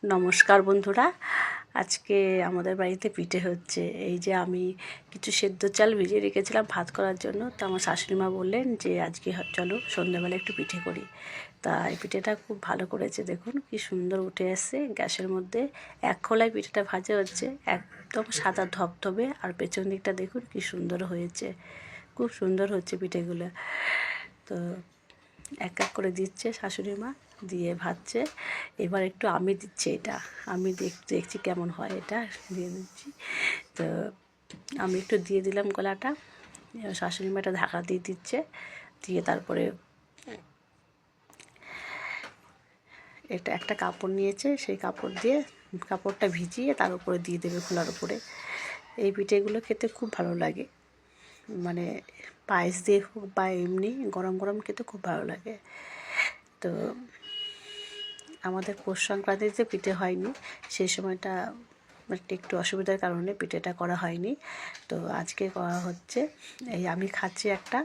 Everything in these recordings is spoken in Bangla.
নমস্কার বন্ধুরা, আজকে আমাদের বাড়িতে পিঠে হচ্ছে। এই যে আমি কিছু সেদ্ধ চাল ভিজিয়ে রেখেছিলাম ভাত করার জন্য, তো আমার শাশুড়ি মা বললেন যে আজকে চলো সন্ধ্যাবেলা একটু পিঠে করি। তা এই পিঠেটা খুব ভালো করেছে, দেখুন কি সুন্দর উঠে আসছে গ্যাসের মধ্যে। এক খোলায় পিঠেটা ভাজা হচ্ছে, একদম সাদা ধবধবে, আর পেছন দিকটা দেখুন কি সুন্দর হয়েছে, খুব সুন্দর হচ্ছে পিঠেগুলো। তো এক এক করে দিচ্ছে শাশুড়ি মা, দিয়ে ভাজছে। এবার একটু আমি দিচ্ছে, এটা আমি দেখছি কেমন হয়, এটা দিয়ে দিচ্ছি। তো আমি একটু দিয়ে দিলাম গলাটা, এবার শাশুড়ি মা এটা ঢাকা দিয়ে দিচ্ছে, দিয়ে তারপরে এটা একটা কাপড় নিয়েছে, সেই কাপড় দিয়ে কাপড়টা ভিজিয়ে তার উপরে দিয়ে দেবে খোলার উপরে। এই পিঠেগুলো খেতে খুব ভালো লাগে, মানে পায়েস দিয়ে হোক বা এমনি গরম গরম খেতে খুব ভালো লাগে। তো আমাদের পৌষ সংক্রান্তিতে পিঠে হয়নি, সেই সময়টা একটু অসুবিধার কারণে পিঠেটা করা হয়নি। তো আজকে করা হচ্ছে। এই আমি খাচ্ছি, একটা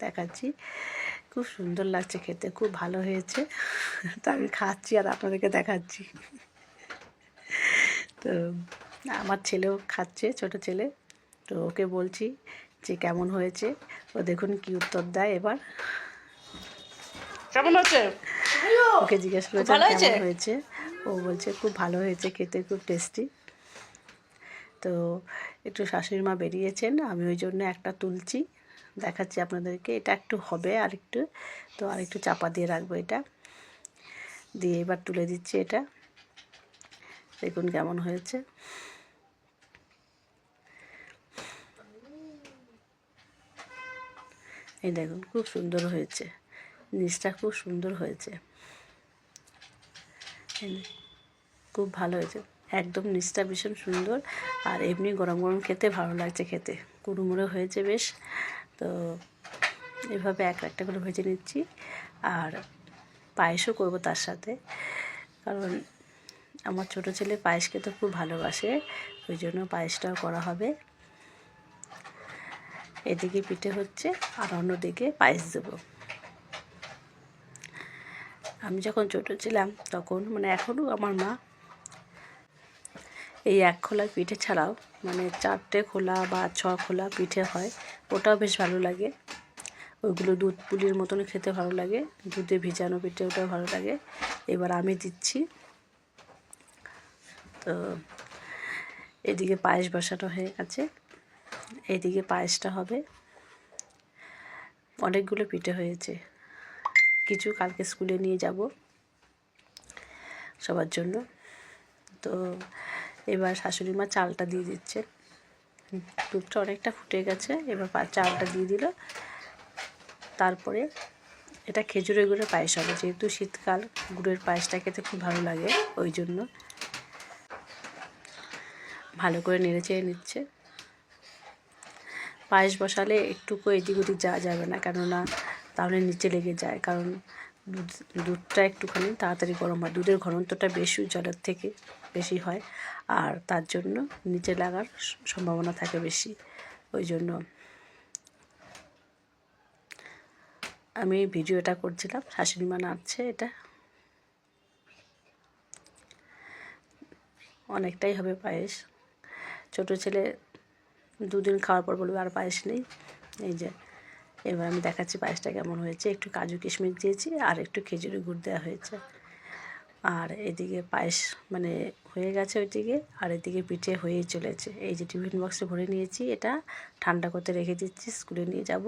দেখাচ্ছি, খুব সুন্দর লাগছে খেতে, খুব ভালো হয়েছে। তো আমি খাচ্ছি আর আপনাদেরকে দেখাচ্ছি। তো আমার ছেলেও খাচ্ছে, ছোট ছেলে, তো ওকে বলছি যে কেমন হয়েছে। ও দেখুন কি উত্তর দেয় এবার। কেমন হচ্ছে? ওকে জিজ্ঞেস করেছে কেমন হয়েছে, ও বলছে খুব ভালো হয়েছে, খেতে খুব টেস্টি। তো একটু শাশুড়ি মা বেরিয়েছেন, আমি ওই জন্য একটা তুলছি, দেখাচ্ছি আপনাদেরকে। এটা একটু হবে আর একটু, তো আর একটু চাপা দিয়ে রাখবো, এটা দিয়ে এবার তুলে দিচ্ছি। এটা দেখুন কেমন হয়েছে। এই দেখুন খুব সুন্দর হয়েছে, নিচটা খুব সুন্দর হয়েছে, খুব ভালো হয়েছে, একদম নিচটা ভীষণ সুন্দর। আর এমনি গরম গরম খেতে ভালো লাগছে, খেতে কুড়মুড়ো হয়েছে বেশ। তো এভাবে একটা করে ভেজে নিচ্ছি, আর পায়েসও করব তার সাথে, কারণ আমার ছোটো ছেলে পায়েস খেতে খুব ভালোবাসে, ওই জন্য পায়েসটাও করা হবে। এদিকে পিঠে হচ্ছে আর অন্যদিকে পায়েস দেবো। আমি যখন ছোটো ছিলাম তখন, মানে এখনও আমার মা এই এক খোলা পিঠে ছাড়াও মানে 4টে খোলা বা 6 খোলা পিঠে হয়, ওটাও বেশ ভালো লাগে। ওইগুলো দুধ পুলির মতন খেতে ভালো লাগে, দুধে ভিজানো পিঠে, ওটাও ভালো লাগে। এবার আমি দিচ্ছি। তো এদিকে পায়েস বসানো হয়ে গেছে, এদিকে পায়েসটা হবে। অনেকগুলো পিঠে হয়েছে, কিছু কালকে স্কুলে নিয়ে যাব সবার জন্য। তো এবার শাশুড়ি মা চালটা দিয়ে দিচ্ছে, দুধটা অনেকটা ফুটে গেছে, এবার চালটা দিয়ে দিল। তারপরে এটা খেজুরের গুড়ের পায়েস হবে, যেহেতু শীতকাল, গুড়ের পায়েসটা খেতে খুব ভালো লাগে, ওই জন্য ভালো করে নেড়ে চেড়ে নিচ্ছে। পায়েস বসালে একটুকু এদিক ওদিক যাওয়া যাবে না, কেননা তাহলে নিচে লেগে যায়, কারণ দুধটা একটুখানি তাড়াতাড়ি গরম হয়, দুধের ঘনত্বটা বেশি জলের থেকে বেশি হয়, আর তার জন্য নিচে লাগার সম্ভাবনা থাকে বেশি। ওই জন্য আমি ভিডিওটা করছিলাম, শাশুড়ি মা নাড়ছে। এটা অনেকটাই হবে পায়েস, ছোটো ছেলে 2 দিন খাওয়ার পর বলবে আর পায়েস নেই। এই যে এবার আমি দেখাচ্ছি পায়েসটা কেমন হয়েছে, একটু কাজু কিশমিশ দিয়েছি আর একটু খেজুরি গুড় দেওয়া হয়েছে। আর এদিকে পায়েস মানে হয়ে গেছে ওইদিকে, আর এদিকে পিঠে হয়েই চলেছে। এই যে টিফিন বক্সে ভরে নিয়েছি, এটা ঠান্ডা করতে রেখে দিচ্ছি, স্কুলে নিয়ে যাব।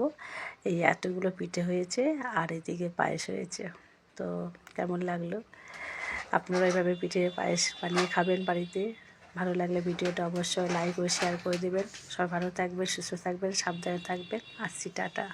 এই এতগুলো পিঠে হয়েছে, আর এদিকে পায়েস হয়েছে। তো কেমন লাগলো? আপনারা এইভাবে পিঠে পায়েস বানিয়ে খাবেন বাড়িতে। ভালো লাগলে ভিডিওটা অবশ্যই লাইক ও শেয়ার করে দেবেন। সবাই ভালো থাকবেন, সুস্থ থাকবেন, সাবধানে থাকবেন। আসছি, টাটা।